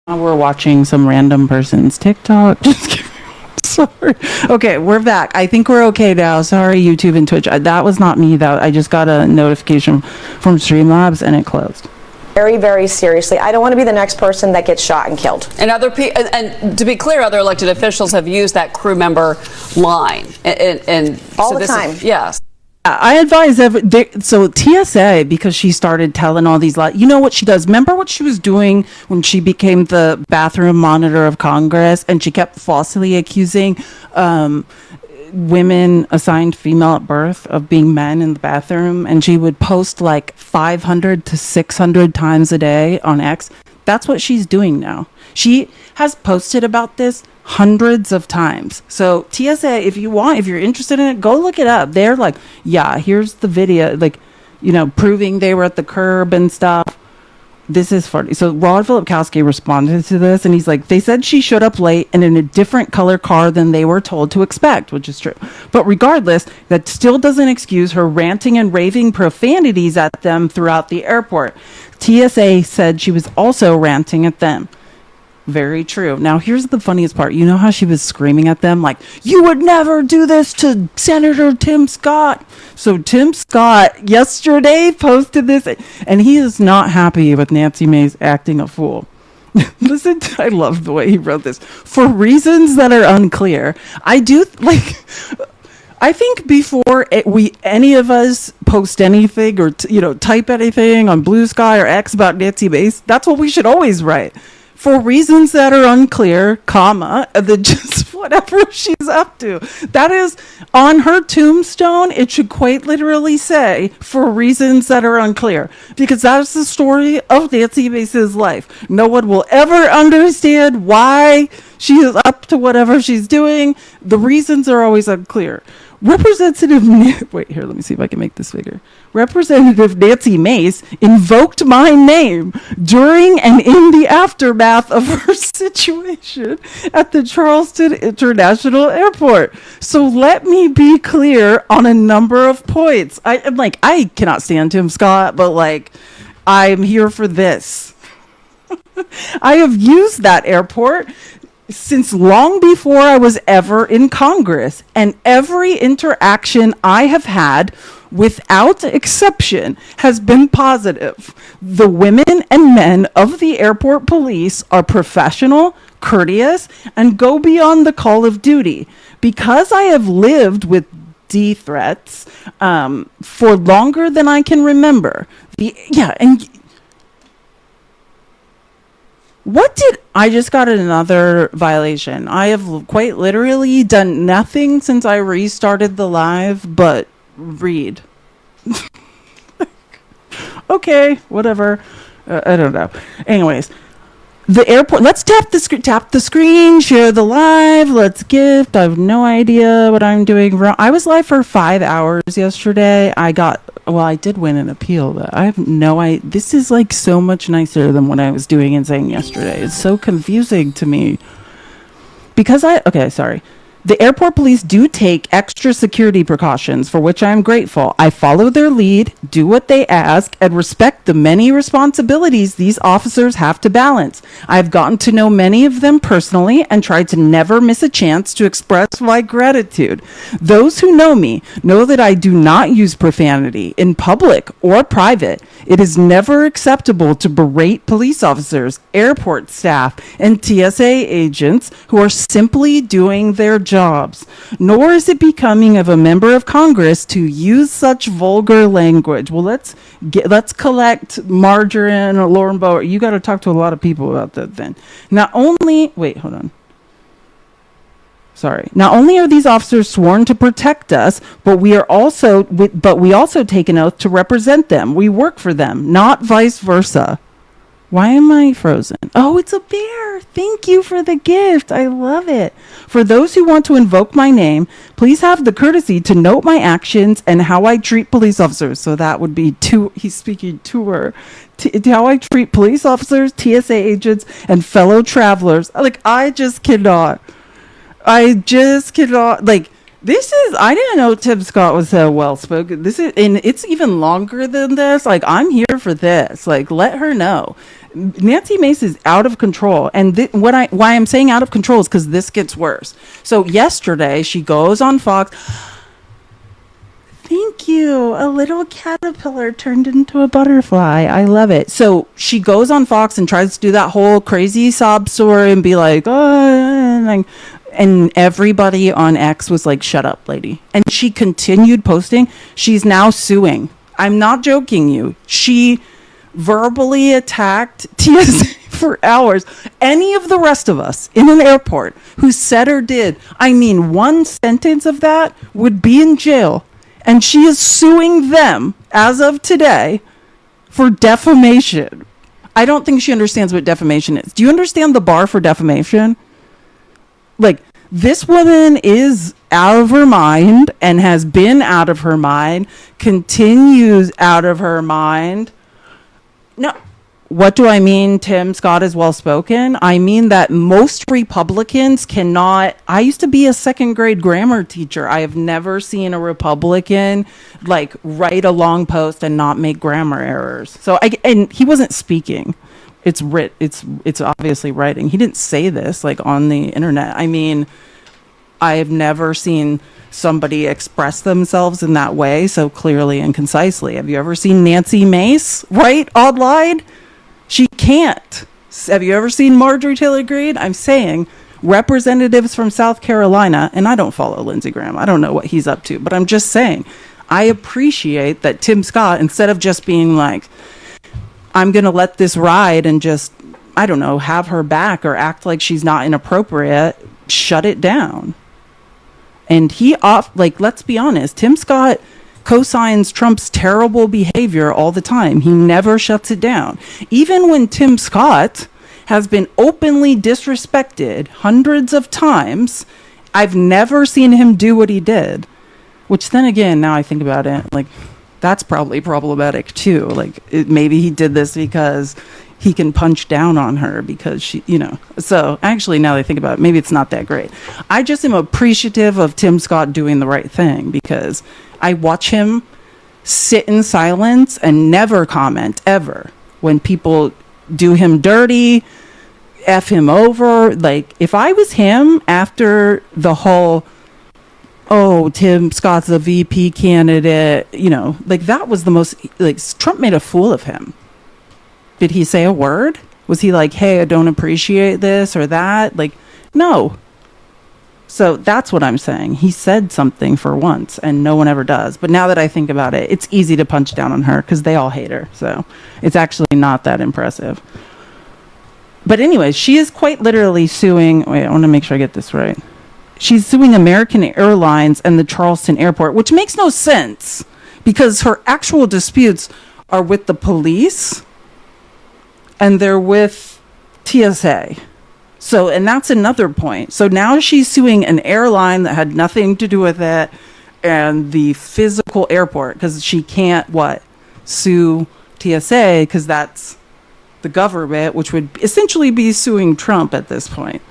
We're watching some random person's TikTok. Just kidding. Sorry. Okay, we're back. I think we're okay now. Sorry, YouTube and Twitch. That was not me. I just got a notification from Streamlabs and it closed. Very, very seriously. I don't want to be the next person that gets shot and killed. And and to be clear, other elected officials have used that crew member line. And all so the time. Yes. I advise so TSA, because she started telling all these lies. You know what she does? Remember what she was doing when she became the bathroom monitor of Congress, and she kept falsely accusing women assigned female at birth of being men in the bathroom, and she would post like 500 to 600 times a day on X. That's what she's doing now. She has posted about this hundreds of times. So TSA, if you're interested in it, go look it up. They're like, yeah, here's the video, like, proving they were at the curb and stuff. This is funny. So Rod Filipkowski responded to this, and he's like, they said she showed up late and in a different color car than they were told to expect, which is true. But regardless, that still doesn't excuse her ranting and raving profanities at them throughout the airport. TSA said she was also ranting at them. Very true. Now, here's the funniest part. You know how she was screaming at them like, you would never do this to Senator Tim Scott. So Tim Scott yesterday posted this, and he is not happy with Nancy Mace acting a fool. Listen, I love the way he wrote this. For reasons that are unclear, I think before any of us post anything or type anything on Blue Sky or X about Nancy Mace, that's what we should always write. For reasons that are unclear, comma, just whatever she's up to. That is, on her tombstone, it should quite literally say, for reasons that are unclear. Because that is the story of Nancy Mace's life. No one will ever understand why she is up to whatever she's doing. The reasons are always unclear. Wait, here, let me see if I can make this bigger. Representative Nancy Mace invoked my name during and in the aftermath of her situation at the Charleston International Airport. So let me be clear on a number of points. I cannot stand Tim Scott, but I'm here for this. I have used that airport since long before I was ever in Congress, and every interaction I have had, without exception, has been positive. The women and men of the airport police are professional, courteous, and go beyond the call of duty. Because I have lived with D threats for longer than I can remember. I just got another violation. I have quite literally done nothing since I restarted the live but read. Okay, whatever. I don't know. Anyways, the airport. Let's tap the screen, share the live. Let's gift. I have no idea what I'm doing wrong. I was live for 5 hours yesterday. I did win an appeal, but I have no idea. This is so much nicer than what I was doing and saying yesterday. It's so confusing to me. Sorry. The airport police do take extra security precautions, for which I am grateful. I follow their lead, do what they ask, and respect the many responsibilities these officers have to balance. I've gotten to know many of them personally and tried to never miss a chance to express my gratitude. Those who know me know that I do not use profanity in public or private. It is never acceptable to berate police officers, airport staff, and TSA agents who are simply doing their jobs, nor is it becoming of a member of Congress to use such vulgar language. Well, let's collect Margarine or Lauren Bower. You got to talk to a lot of people about that then. Not only are these officers sworn to protect us, but we also take an oath to represent them. We work for them, not vice versa. Why am I frozen? Oh, it's a bear. Thank you for the gift. I love it. For those who want to invoke my name, please have the courtesy to note my actions and how I treat police officers. So that would be he's speaking to her. How I treat police officers, TSA agents, and fellow travelers. I just cannot. I didn't know Tim Scott was so well spoken. And it's even longer than this. Like, I'm here for this. Like, let her know. Nancy Mace is out of control. And why I'm saying out of control is because this gets worse. So yesterday she goes on Fox. Thank you. A little caterpillar turned into a butterfly. I love it. So she goes on Fox and tries to do that whole crazy sob story and be like, oh, and everybody on X was like, shut up, lady. And she continued posting. She's now suing. I'm not joking you. She verbally attacked TSA for hours. Any of the rest of us in an airport who said or did, I mean, one sentence of that would be in jail. And she is suing them as of today for defamation. I don't think she understands what defamation is. Do you understand the bar for defamation? Like, this woman is out of her mind and has been out of her mind, continues out of her mind. No. What do I mean Tim Scott is well-spoken? I mean that most Republicans cannot... I used to be a second grade grammar teacher. I have never seen a Republican like write a long post and not make grammar errors. So and he wasn't speaking. It's obviously writing. He didn't say this like on the internet. I mean, I have never seen somebody express themselves in that way so clearly and concisely. Have you ever seen Nancy Mace write online? She can't. Have you ever seen Marjorie Taylor Greene? I'm saying representatives from South Carolina, and I don't follow Lindsey Graham. I don't know what he's up to, but I'm just saying I appreciate that Tim Scott, instead of just being like, I'm going to let this ride and just, I don't know, have her back or act like she's not inappropriate, shut it down. And let's be honest, Tim Scott co-signs Trump's terrible behavior all the time. He never shuts it down. Even when Tim Scott has been openly disrespected hundreds of times, I've never seen him do what he did. Which then again, now I think about it, like, that's probably problematic too. Like, maybe he did this because he can punch down on her because she, So actually, now that I think about it, maybe it's not that great. I just am appreciative of Tim Scott doing the right thing because I watch him sit in silence and never comment ever when people do him dirty, F him over. Like, if I was him after the whole, oh, Tim Scott's a VP candidate, like that was the most, like, Trump made a fool of him. Did he say a word? Was he like, hey, I don't appreciate this or that? Like, no. So that's what I'm saying. He said something for once, and no one ever does. But now that I think about it, it's easy to punch down on her because they all hate her. So it's actually not that impressive. But anyway, she is quite literally suing... Wait, I want to make sure I get this right. She's suing American Airlines and the Charleston Airport, which makes no sense because her actual disputes are with the police and they're with TSA. So, and that's another point. So now she's suing an airline that had nothing to do with it and the physical airport because she can't, sue TSA because that's the government, which would essentially be suing Trump at this point.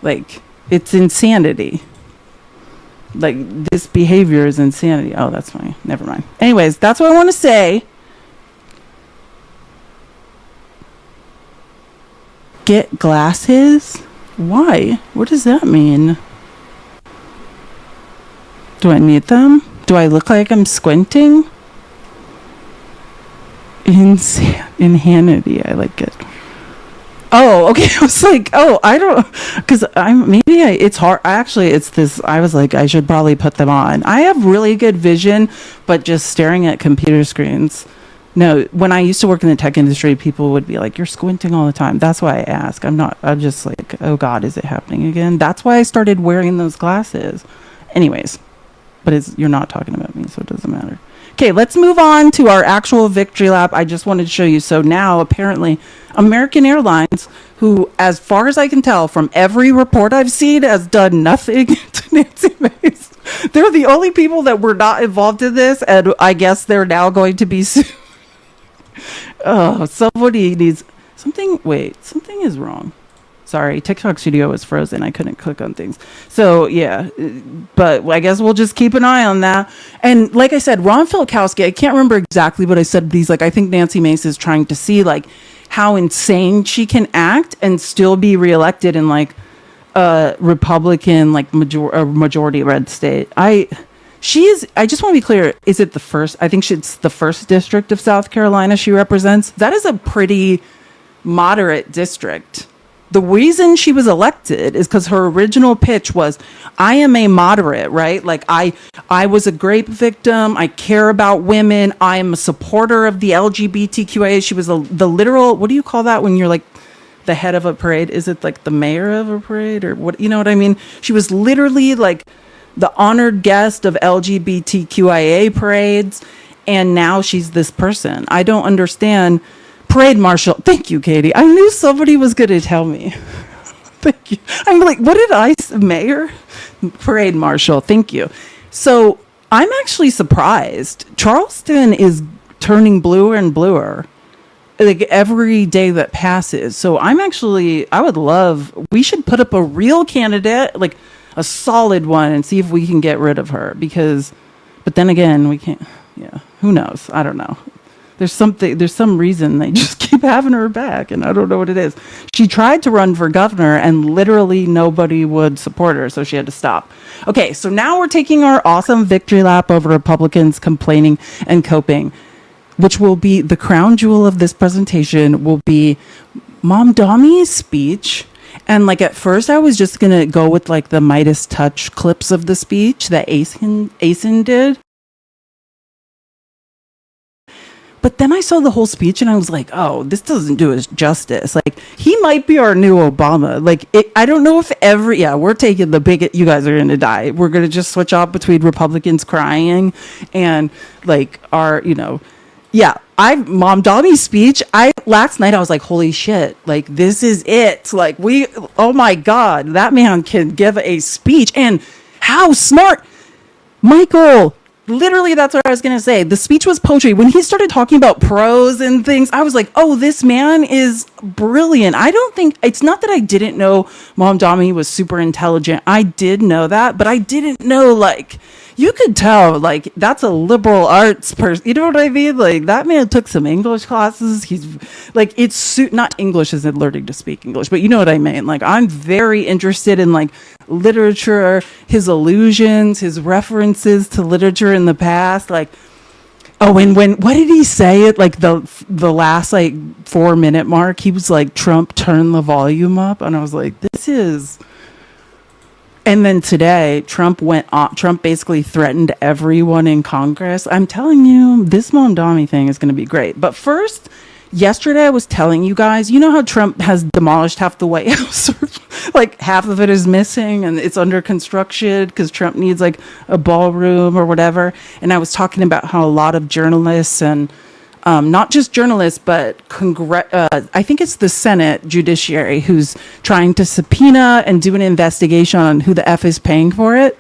Like, it's insanity. Like, this behavior is insanity. Oh, that's fine. Never mind. Anyways, that's what I want to say. Get glasses? Why? What does that mean? Do I need them? Do I look like I'm squinting? Insanity. I like it. Oh, okay. I was like, I don't, because it's hard. Actually, it's this, I was like, I should probably put them on. I have really good vision, but just staring at computer screens. No, when I used to work in the tech industry, people would be like, you're squinting all the time. That's why I ask. I'm just like, oh God, is it happening again? That's why I started wearing those glasses. Anyways, but you're not talking about me, so it doesn't matter. Okay, let's move on to our actual victory lap. I just wanted to show you. So now, apparently, American Airlines, who, as far as I can tell from every report I've seen, has done nothing to Nancy Mace. They're the only people that were not involved in this, and I guess they're now going to be sued. Oh, somebody needs... Something is wrong. Sorry, TikTok Studio was frozen. I couldn't click on things. So yeah, but I guess we'll just keep an eye on that. And like I said, Ron Filkowski, I can't remember exactly what I said, but he's like, I think Nancy Mace is trying to see like how insane she can act and still be reelected in like a Republican, like majority red state. I just want to be clear. Is it the first? I think it's the first district of South Carolina she represents. That is a pretty moderate district. The reason she was elected is because her original pitch was, I am a moderate, right? Like I was a rape victim. I care about women. I am a supporter of the LGBTQIA. She was the literal, what do you call that when you're like the head of a parade? Is it like the mayor of a parade or what? You know what I mean? She was literally like the honored guest of LGBTQIA parades. And now she's this person. I don't understand. Parade marshal. Thank you, Katie. I knew somebody was going to tell me. Thank you. I'm like, what did I say? Mayor? Parade marshal. Thank you. So I'm actually surprised. Charleston is turning bluer and bluer like every day that passes. So we should put up a real candidate, like a solid one, and see if we can get rid of her but then again, we can't. Yeah. Who knows? I don't know. There's some reason they just keep having her back, and I don't know what it is. She tried to run for governor, and literally nobody would support her, so she had to stop. Okay, so now we're taking our awesome victory lap over Republicans complaining and coping, which will be the crown jewel of this presentation, will be Mom Dommy's speech. And like at first I was just going to go with like the Midas touch clips of the speech that Asen did. But then I saw the whole speech and I was like, oh, this doesn't do us justice. Like, he might be our new Obama. Like, I don't know if we're taking the bigot, you guys are going to die. We're going to just switch off between Republicans crying and like Mom Dommy's speech. Last night I was like, holy shit, like this is it. Like oh my God, that man can give a speech, and how smart, Michael. Literally, that's what I was going to say. The speech was poetry. When he started talking about prose and things, I was like, oh, this man is brilliant. It's not that I didn't know Mom Dommy was super intelligent. I did know that, but I didn't know, like, you could tell, like, that's a liberal arts person. You know what I mean? Like, that man took some English classes. He's, like, not English as in learning to speak English, but you know what I mean? Like, I'm very interested in, like, literature, his allusions, his references to literature in the past. Like, oh, and what did he say at, like, the last, like, 4-minute mark? He was like, Trump, turn the volume up. And I was like, this is... And then today, Trump basically threatened everyone in Congress. I'm telling you, this Mom Dommy thing is going to be great. But first, yesterday I was telling you guys, you know how Trump has demolished half the White House? Like half of it is missing and it's under construction because Trump needs like a ballroom or whatever. And I was talking about how a lot of journalists and not just journalists, but I think it's the Senate Judiciary who's trying to subpoena and do an investigation on who the F is paying for it.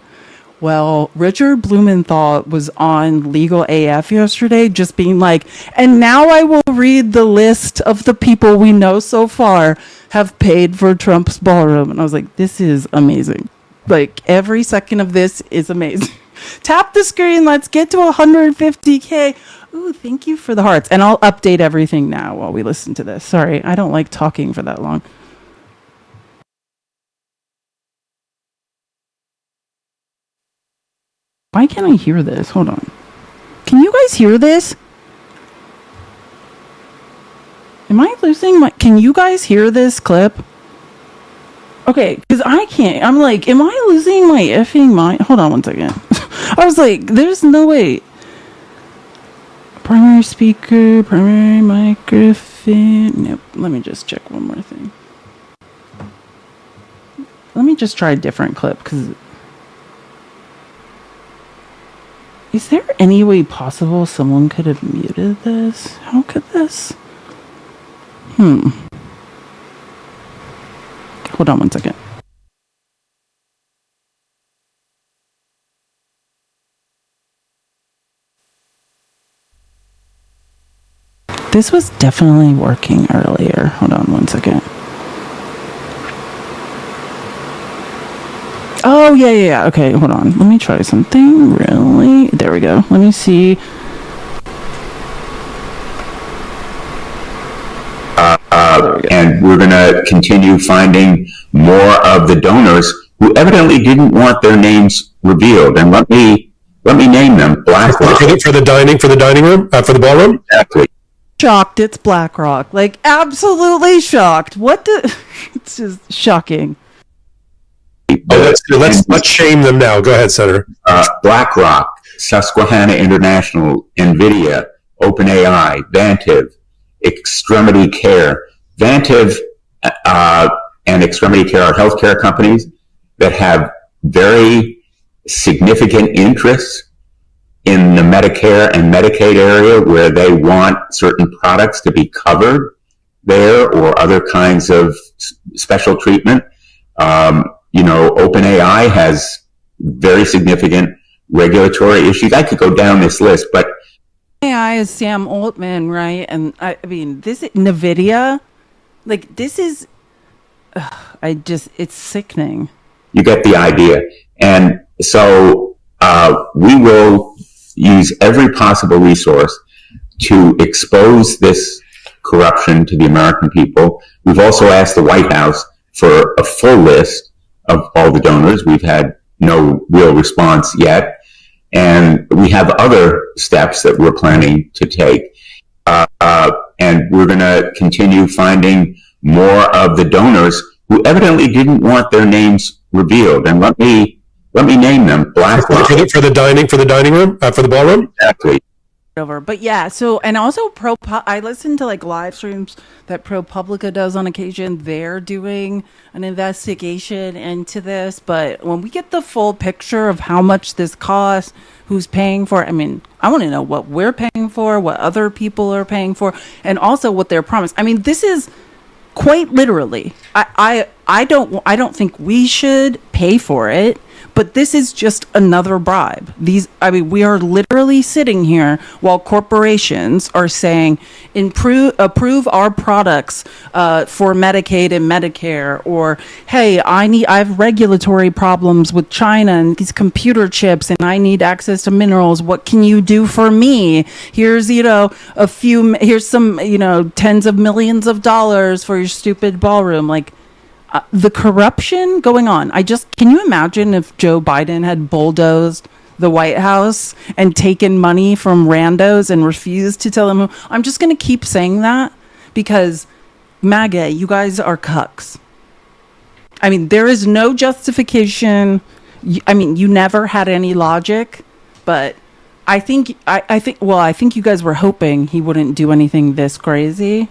Well, Richard Blumenthal was on Legal AF yesterday just being like, and now I will read the list of the people we know so far have paid for Trump's ballroom. And I was like, this is amazing. Like, every second of this is amazing. Tap the screen. Let's get to 150K. Ooh, thank you for the hearts. And I'll update everything now while we listen to this. Sorry, I don't like talking for that long. Why can't I hear this? Hold on. Can you guys hear this? Am I losing my... Can you guys hear this clip? Okay, because I can't. I'm like, am I losing my effing mind? Hold on one second. I was like, there's no way. Primary speaker, primary microphone. Nope. Let me just check one more thing. Let me just try a different clip, because... Is there any way possible someone could have muted this? How could this? Hold on one second. This was definitely working earlier. Hold on one second. Oh, yeah. Okay, hold on. Let me try something really. There we go. Let me see. And we're going to continue finding more of the donors who evidently didn't want their names revealed. And let me name them. BlackRock. For the dining room, for the ballroom. Exactly. Shocked it's BlackRock. Like, absolutely shocked. It's just shocking. Let's shame them now. Go ahead, Senator. BlackRock, Susquehanna International, NVIDIA, OpenAI, Vantiv, Extremity Care. Vantiv and Extremity Care are healthcare companies that have very significant interests in the Medicare and Medicaid area, where they want certain products to be covered there or other kinds of special treatment. OpenAI has very significant regulatory issues. I could go down this list, but AI is Sam Altman, right? And I mean, this NVIDIA, like, this is, it's sickening. you get the idea. And so we will use every possible resource to expose this corruption to the American people. We've also asked the White House for a full list of all the donors. We've had no real response yet. And we have other steps that we're planning to take. And we're going to continue finding more of the donors who evidently didn't want their names revealed. And let me name them. BlackRock. For the dining room, for the ballroom. Exactly. Over, but yeah. So, and also I listen to like live streams that ProPublica does on occasion. They're doing an investigation into this, but when we get the full picture of how much this costs, who's paying for it, I mean, I want to know what we're paying for, what other people are paying for, and also what they're promised. I mean, this is quite literally. I don't think we should pay for it. But this is just another bribe. We are literally sitting here while corporations are saying, approve our products for Medicaid and Medicare, or hey, I have regulatory problems with China and these computer chips, and I need access to minerals. What can you do for me? Here's here's some tens of millions of dollars for your stupid ballroom, like. The corruption going on. Can you imagine if Joe Biden had bulldozed the White House and taken money from randos and refused to tell them? I'm just going to keep saying that because MAGA, you guys are cucks. I mean, there is no justification. I mean, you never had any logic, but I think you guys were hoping he wouldn't do anything this crazy,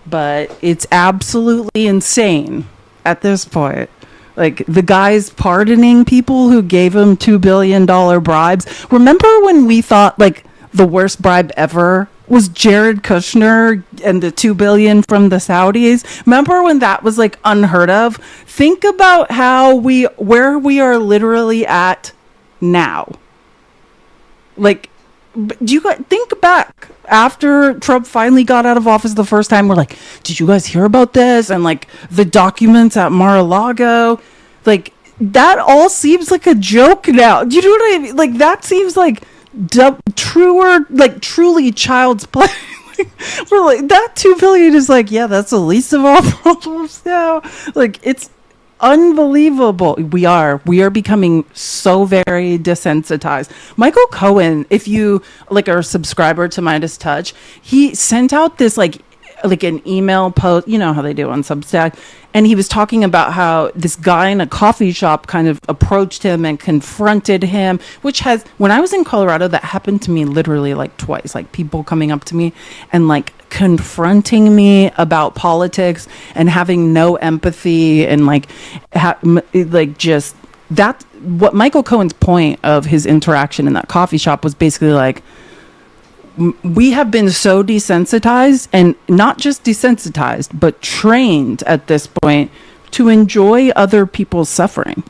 but it's absolutely insane. At this point, like, the guy's pardoning people who gave him $2 billion bribes. Remember when we thought like the worst bribe ever was Jared Kushner and the $2 billion from the Saudis? Remember when that was like unheard of? Think about where we are literally at now. Like, do you guys think back after Trump finally got out of office the first time? We're like, did you guys hear about this? And like the documents at Mar-a-Lago, like that all seems like a joke now. Do you know what I mean? Like that seems like truly child's play. We're like, that $2 billion is like, yeah, that's the least of our problems now. Like, it's unbelievable. We are becoming so very desensitized. Michael Cohen, if you like are a subscriber to Midas Touch, he sent out this like an email post, you know how they do on Substack, and he was talking about how this guy in a coffee shop kind of approached him and confronted him, which has, when I was in Colorado, that happened to me literally like twice, like people coming up to me and like confronting me about politics and having no empathy and just that. What Michael Cohen's point of his interaction in that coffee shop was basically like, we have been so desensitized, and not just desensitized, but trained at this point to enjoy other people's suffering.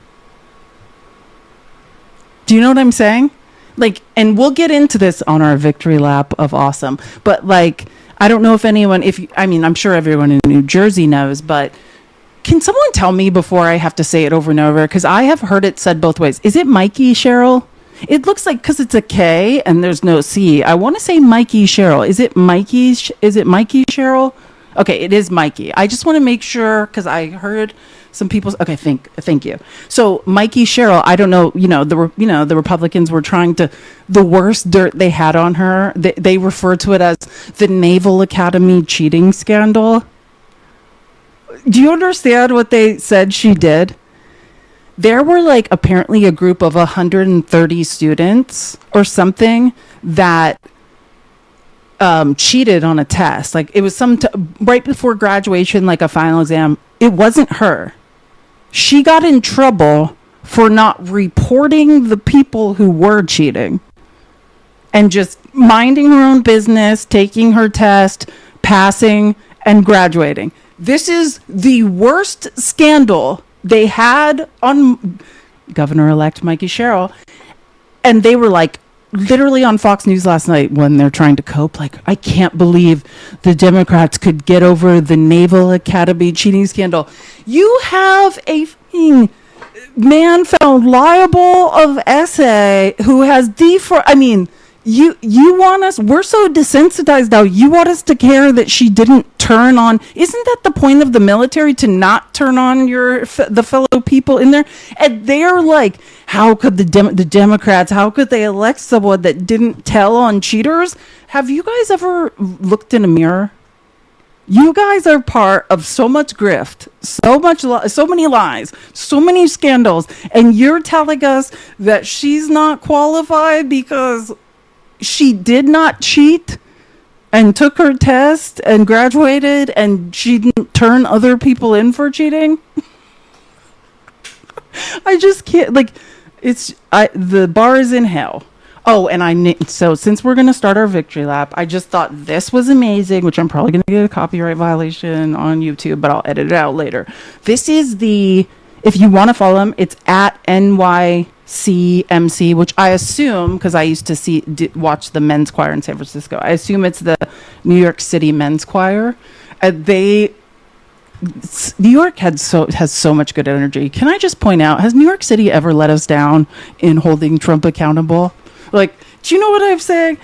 Do you know what I'm saying? Like, and we'll get into this on our victory lap of awesome, but like, I don't know if anyone, I'm sure everyone in New Jersey knows, but Can someone tell me before I have to say it over and over? Because I have heard it said both ways. Is it Mikey Cheryl? It looks like, because it's a K and there's no C. I want to say Mikey Cheryl. Is it Mikey? Is it Mikey Cheryl? Okay, it is Mikey. I just want to make sure, because I heard some people. Okay, thank you. So Mikey Cheryl, I don't know. The Republicans were trying to, the worst dirt they had on her. They refer to it as the Naval Academy cheating scandal. Do you understand what they said she did? There were like apparently a group of 130 students or something that cheated on a test. Like it was right before graduation, like a final exam. It wasn't her. She got in trouble for not reporting the people who were cheating and just minding her own business, taking her test, passing, and graduating. This is the worst scandal they had on Governor-elect Mikey Cheryl. And they were like literally on Fox News last night when they're trying to cope. Like, I can't believe the Democrats could get over the Naval Academy cheating scandal. You have a man found liable of essay who has you want us, we're so desensitized now. You want us to care that she didn't turn on. Isn't that the point of the military, to not turn on the fellow people in there? And they're like, how could the Democrats, how could they elect someone that didn't tell on cheaters? Have you guys ever looked in a mirror? You guys are part of so much grift, so many lies, so many scandals, and you're telling us that she's not qualified because she did not cheat and took her test and graduated, and she didn't turn other people in for cheating? I just can't, the bar is in hell. Oh, and so since we're going to start our victory lap, I just thought this was amazing, which I'm probably going to get a copyright violation on YouTube, but I'll edit it out later. This is if you want to follow him, it's at NYCMC, which I assume, because I used to watch the men's choir in San Francisco, I assume it's the New York City men's choir. New York has so much good energy. Can I just point out, has New York City ever let us down in holding Trump accountable? Like, do you know what I'm saying?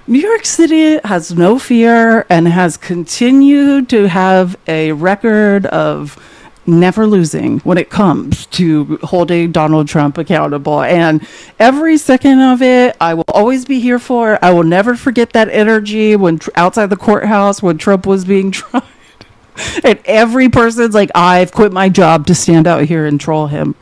New York City has no fear and has continued to have a record of never losing when it comes to holding Donald Trump accountable. And every second of it, I will always be here for. I will never forget that energy when outside the courthouse when Trump was being tried. And every person's like, I've quit my job to stand out here and troll him.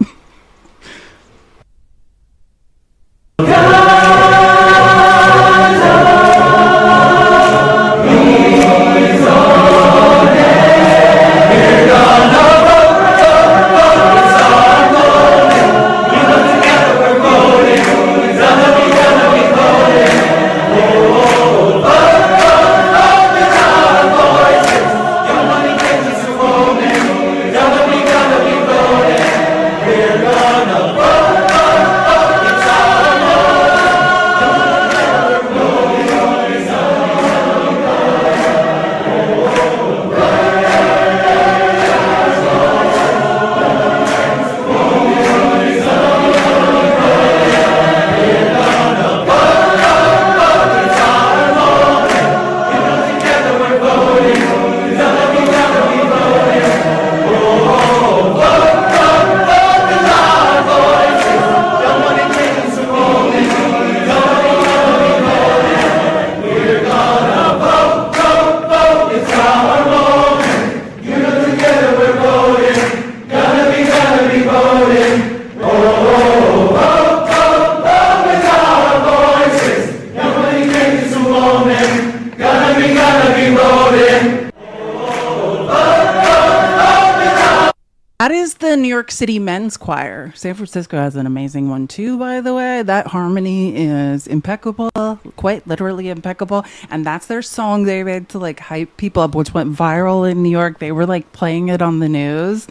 That is the New York City men's choir. San Francisco has an amazing one too, by the way. That harmony is impeccable, quite literally impeccable. And that's their song they made to like hype people up, which went viral in New York. They were like playing it on the news.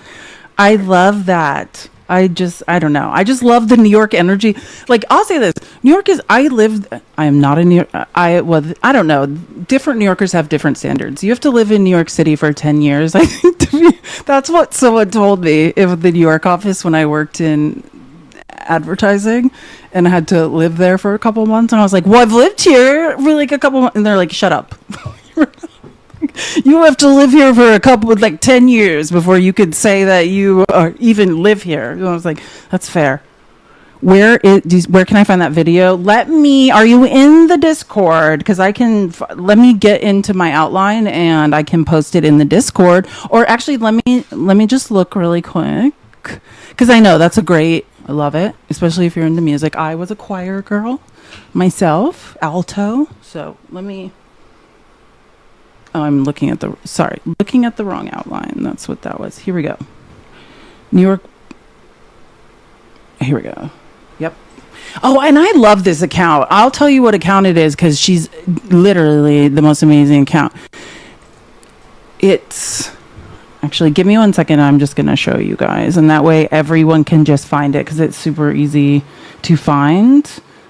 I love that. I don't know. I just love the New York energy. Like, I'll say this. New York is, I am not in New York. I don't know. Different New Yorkers have different standards. You have to live in New York City for 10 years. I think that's what someone told me in the New York office when I worked in advertising and I had to live there for a couple months. And I was like, well, I've lived here for like a couple months. And they're like, shut up. You have to live here for 10 years before you could say that you even live here. And I was like, that's fair. Where can I find that video? Are you in the Discord? Because let me get into my outline and I can post it in the Discord. Or actually, let me just look really quick. Because I know I love it, especially if you're into music. I was a choir girl myself, alto. So I'm looking at the wrong outline. That's what that was. Here we go. New York. Here we go. Yep. Oh, and I love this account. I'll tell you what account it is because she's literally the most amazing account. Actually, give me 1 second. I'm just going to show you guys. And that way everyone can just find it because it's super easy to find.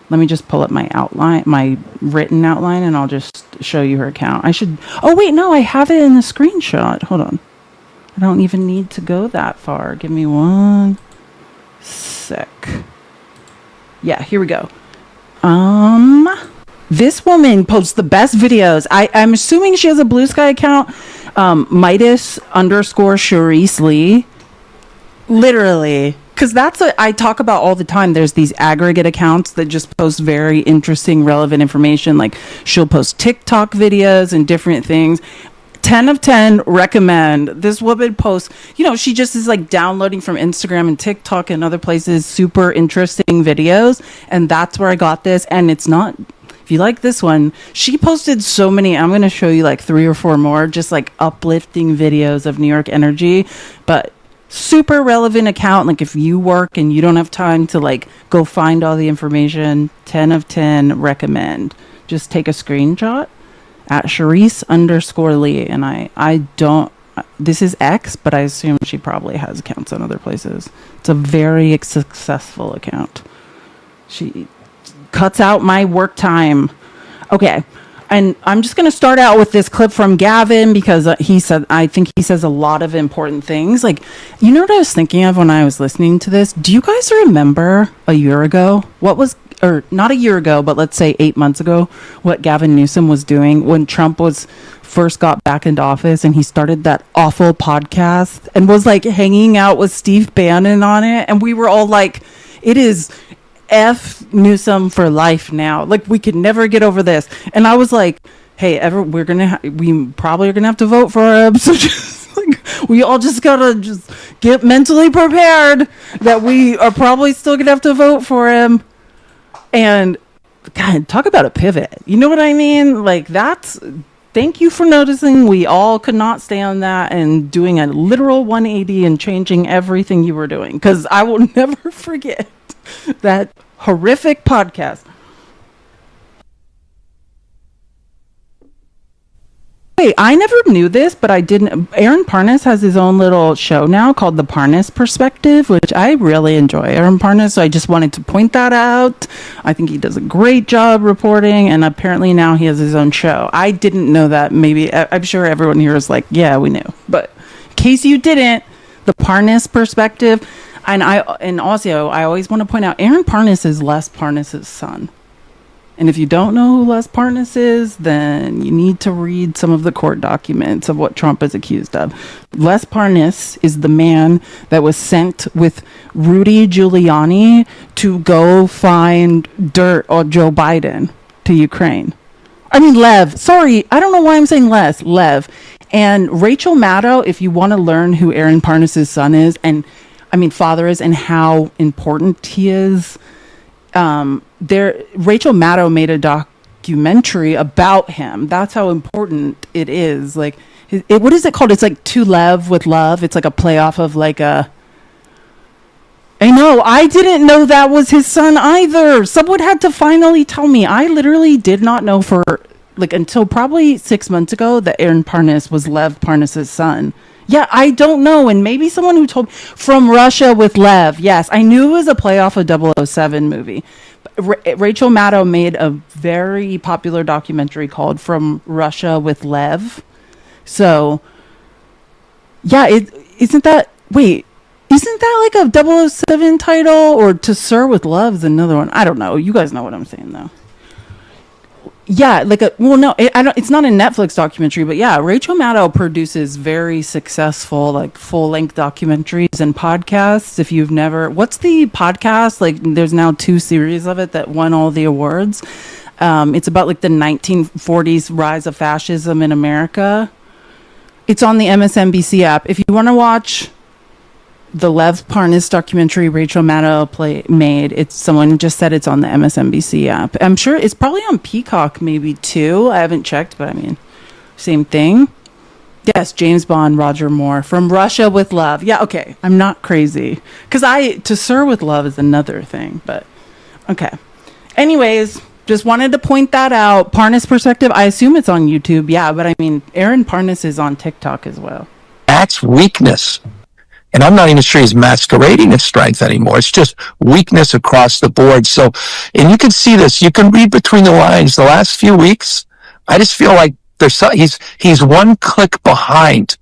Let me just pull up my outline, my written outline, and I'll just show you her account. Oh, wait, no, I have it in the screenshot. Hold on. I don't even need to go that far. Give me 1 sec. Yeah, here we go. This woman posts the best videos. I'm assuming she has a Blue Sky account. Midas_Charisse Lee. Literally. Because that's what I talk about all the time. There's these aggregate accounts that just post very interesting, relevant information. Like, she'll post TikTok videos and different things. 10 of 10 recommend. This woman posts, she just is like downloading from Instagram and TikTok and other places super interesting videos. And that's where I got this. And it's not, if you like this one, she posted so many. I'm going to show you like 3 or 4 more, just like uplifting videos of New York energy. But super relevant account. Like, if you work and you don't have time to like go find all the information, 10 of 10 recommend. Just take a screenshot at Charisse_Lee. And I don't, this is X, but I assume she probably has accounts on other places. It's a very successful account. She cuts out my work time. Okay. And I'm just going to start out with this clip from Gavin because I think he says a lot of important things. Like, you know what I was thinking of when I was listening to this? Do you guys remember a year ago? Or not a year ago, but let's say 8 months ago, what Gavin Newsom was doing when Trump first got back into office and he started that awful podcast and was like hanging out with Steve Bannon on it. And we were all like, it is F Newsom for life now. Like, we could never get over this. And I was like, hey, we probably are gonna have to vote for him. So just like, we all just gotta just get mentally prepared that we are probably still gonna have to vote for him. And God, talk about a pivot. You know what I mean? Like, thank you for noticing. We all could not stand that and doing a literal 180 and changing everything you were doing. Because I will never forget that horrific podcast. Hey, I never knew this, but I didn't. Aaron Parnas has his own little show now called The Parnas Perspective, which I really enjoy. Aaron Parnas, so I just wanted to point that out. I think he does a great job reporting, and apparently now he has his own show. I didn't know that. Maybe I'm sure everyone here is like, yeah, we knew. But in case you didn't, The Parnas Perspective. And also, I always want to point out, Aaron Parnas is Les Parnas' son. And if you don't know who Les Parnas is, then you need to read some of the court documents of what Trump is accused of. Les Parnas is the man that was sent with Rudy Giuliani to go find dirt on Joe Biden to Ukraine. I mean, Lev. Sorry, I don't know why I'm saying Les. Lev. And Rachel Maddow, if you want to learn who Aaron Parnas' son is, father is, and how important he is, Rachel Maddow made a documentary about him. That's how important it is. Like, what is it called? It's like To Lev with Love. It's like a playoff of like a. I know. I didn't know that was his son either. Someone had to finally tell me. I literally did not know until probably 6 months ago that Aaron Parnas was Lev Parnas' son. Yeah, I don't know. And maybe someone who told From Russia with Lev. Yes, I knew it was a playoff of 007 movie. Rachel Maddow made a very popular documentary called From Russia with Lev. So, yeah, isn't that like a 007 title? Or To Sir with Love is another one. I don't know. You guys know what I'm saying, though. Yeah, it's not a Netflix documentary, but yeah, Rachel Maddow produces very successful, like, full-length documentaries and podcasts. If you've never, what's the podcast? Like, there's now 2 series of it that won all the awards. It's about, like, the 1940s rise of fascism in America. It's on the MSNBC app. If you want to watch the Lev Parnas documentary Rachel Maddow made, someone just said it's on the MSNBC app. I'm sure it's probably on Peacock maybe too. I haven't checked, but I mean, same thing. Yes, James Bond, Roger Moore, From Russia with Love. Yeah, okay, I'm not crazy. Because To Sir with Love is another thing, but okay. Anyways, just wanted to point that out. Parnas Perspective, I assume it's on YouTube, yeah, but I mean, Aaron Parnas is on TikTok as well. That's weakness. And I'm not even sure he's masquerading as strength anymore. It's just weakness across the board. So, and you can see this. You can read between the lines. The last few weeks, I just feel like he's one click behind.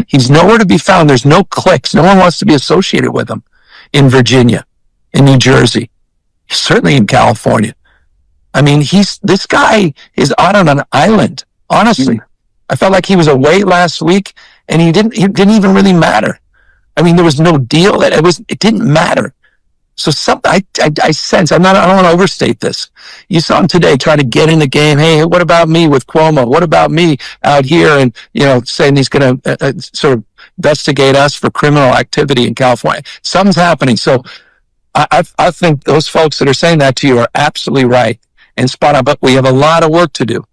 He's nowhere to be found. There's no clicks. No one wants to be associated with him in Virginia, in New Jersey, certainly in California. I mean, this guy is out on an island. Honestly, I felt like he was away last week, and he didn't even really matter. I mean, there was no deal. It didn't matter. So I sense, I don't want to overstate this. You saw him today try to get in the game. Hey, what about me with Cuomo? What about me out here? And, saying he's going to sort of investigate us for criminal activity in California. Something's happening. So I think those folks that are saying that to you are absolutely right and spot on. But we have a lot of work to do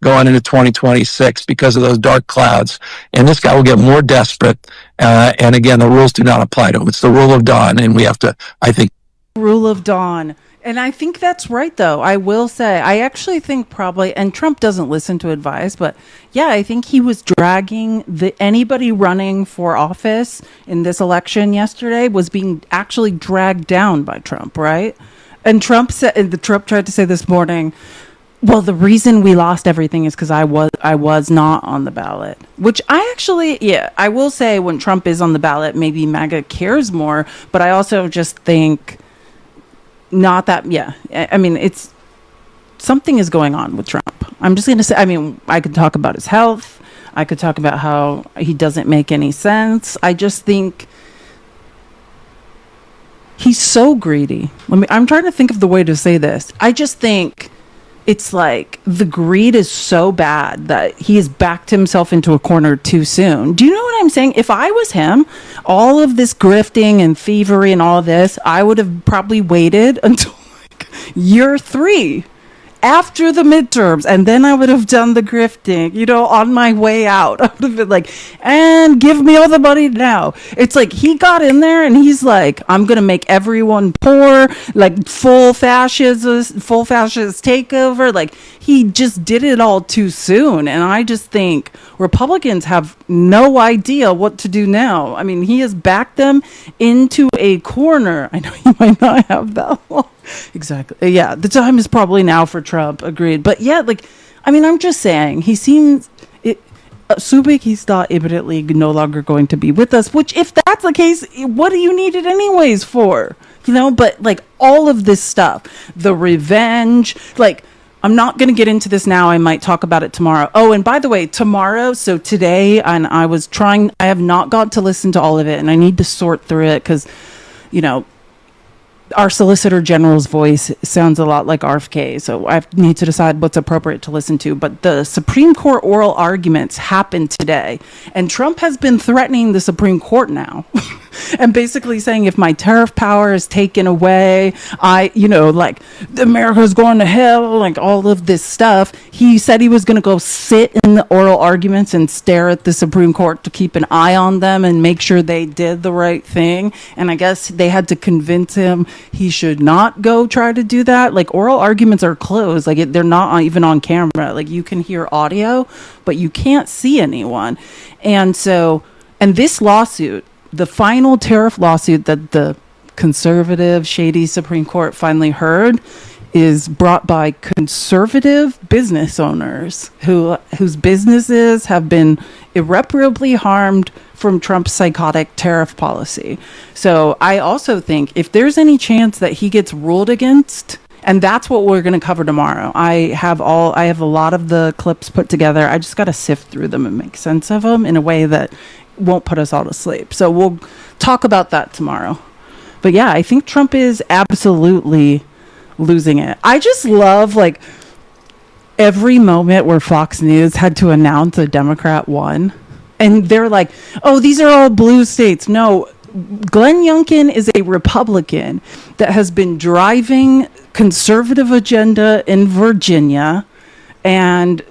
going into 2026 because of those dark clouds. And this guy will get more desperate. And again, the rules do not apply to him. It's the rule of dawn. And we have to, I think. Rule of dawn. And I think that's right, though. I will say, I actually think probably, and Trump doesn't listen to advice, but yeah, I think he was dragging anybody running for office in this election yesterday was being actually dragged down by Trump, right? And Trump tried to say this morning, well, the reason we lost everything is because I was not on the ballot. Which I will say when Trump is on the ballot, maybe MAGA cares more. But I also just think not that, I mean, something is going on with Trump. I'm just going to say, I mean, I could talk about his health. I could talk about how he doesn't make any sense. I just think he's so greedy. I'm trying to think of the way to say this. I just think it's like the greed is so bad that he has backed himself into a corner too soon. Do you know what I'm saying? If I was him, all of this grifting and thievery and all this, I would have probably waited until like year 3 after the midterms, and then I would have done the grifting, on my way out. I would have been like, and give me all the money now. It's like he got in there and he's like, I'm going to make everyone poor, like full fascist takeover. Like he just did it all too soon. And I just think Republicans have no idea what to do now. I mean, he has backed them into a corner. I know he might not have that long. Exactly. Yeah, the time is probably now for Trump. Agreed. But yeah, I'm just saying, he seems Subic, he's not imminently no longer going to be with us, which if that's the case, what do you need it anyways for? But all of this stuff, the revenge, I'm not going to get into this now. I might talk about it tomorrow. Oh, and by the way, tomorrow, so today, and I have not got to listen to all of it, and I need to sort through it because, our Solicitor General's voice sounds a lot like RFK, so I need to decide what's appropriate to listen to. But the Supreme Court oral arguments happened today, and Trump has been threatening the Supreme Court now. And basically saying if my tariff power is taken away, America's going to hell, all of this stuff. He said he was going to go sit in the oral arguments and stare at the Supreme Court to keep an eye on them and make sure they did the right thing. And I guess they had to convince him he should not go try to do that. Oral arguments are closed. They're not even on camera. You can hear audio, but you can't see anyone. And so And this lawsuit, the final tariff lawsuit that the conservative, shady Supreme Court finally heard, is brought by conservative business owners whose businesses have been irreparably harmed from Trump's psychotic tariff policy. So I also think if there's any chance that he gets ruled against, and that's what we're going to cover tomorrow. I have a lot of the clips put together. I just got to sift through them and make sense of them in a way that won't put us all to sleep. So we'll talk about that tomorrow. But yeah, I think Trump is absolutely losing it. I just love like every moment where Fox News had to announce a Democrat won. And they're like, oh, these are all blue states. No, Glenn Youngkin is a Republican that has been driving conservative agenda in Virginia, and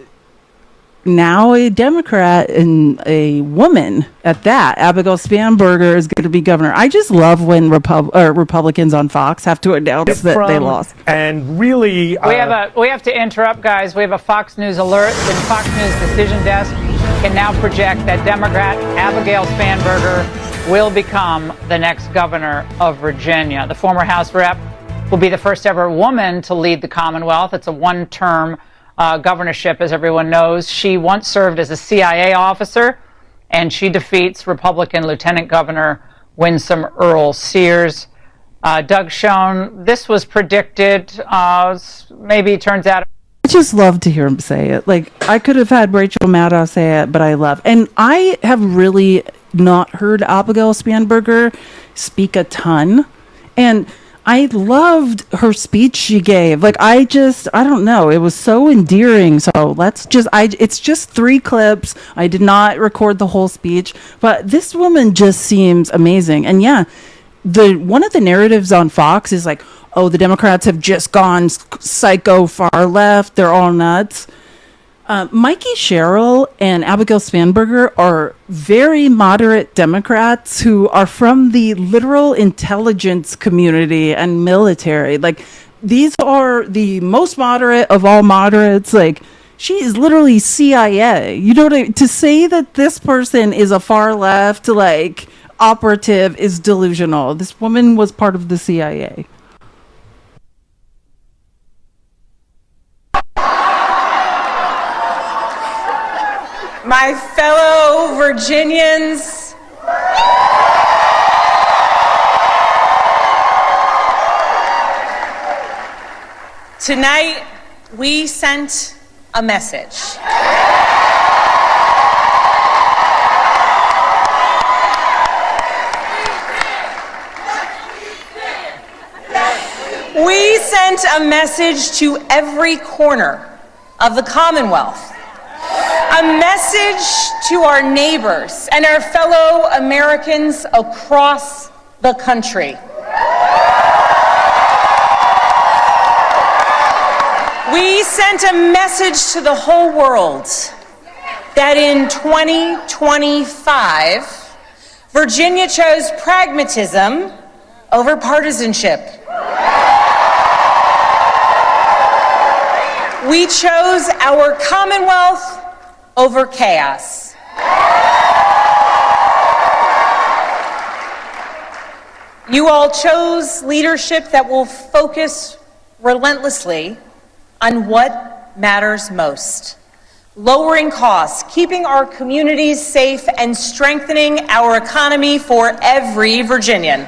now a Democrat and a woman at that. Abigail Spanberger is going to be governor. I just love when Republicans on Fox have to announce that they lost. And really, we have to interrupt, guys. We have a Fox News alert. The Fox News decision desk can now project that Democrat Abigail Spanberger will become the next governor of Virginia. The former House rep will be the first ever woman to lead the Commonwealth. It's a one-term governorship, as everyone knows. She once served as a CIA officer, and she defeats Republican Lieutenant Governor Winsome Earl Sears. Doug Schoen, this was predicted. Maybe it turns out. I just love to hear him say it. Like, I could have had Rachel Maddow say it, but I love. And I have really not heard Abigail Spanberger speak a ton. And I loved her speech she gave. Like, I don't know. It was so endearing. So it's just 3 clips. I did not record the whole speech, but this woman just seems amazing. And yeah, one of the narratives on Fox is like, oh, the Democrats have just gone psycho far left. They're all nuts. Mikey Sherrill and Abigail Spanberger are very moderate Democrats who are from the literal intelligence community and military. Like, these are the most moderate of all moderates. Like, she is literally CIA. You know what to say that this person is a far left, like, operative is delusional. This woman was part of the CIA. My fellow Virginians, tonight we sent a message. We sent a message to every corner of the Commonwealth. A message to our neighbors and our fellow Americans across the country. We sent a message to the whole world that in 2025, Virginia chose pragmatism over partisanship. We chose our Commonwealth over chaos. You all chose leadership that will focus relentlessly on what matters most: lowering costs, keeping our communities safe, and strengthening our economy for every Virginian.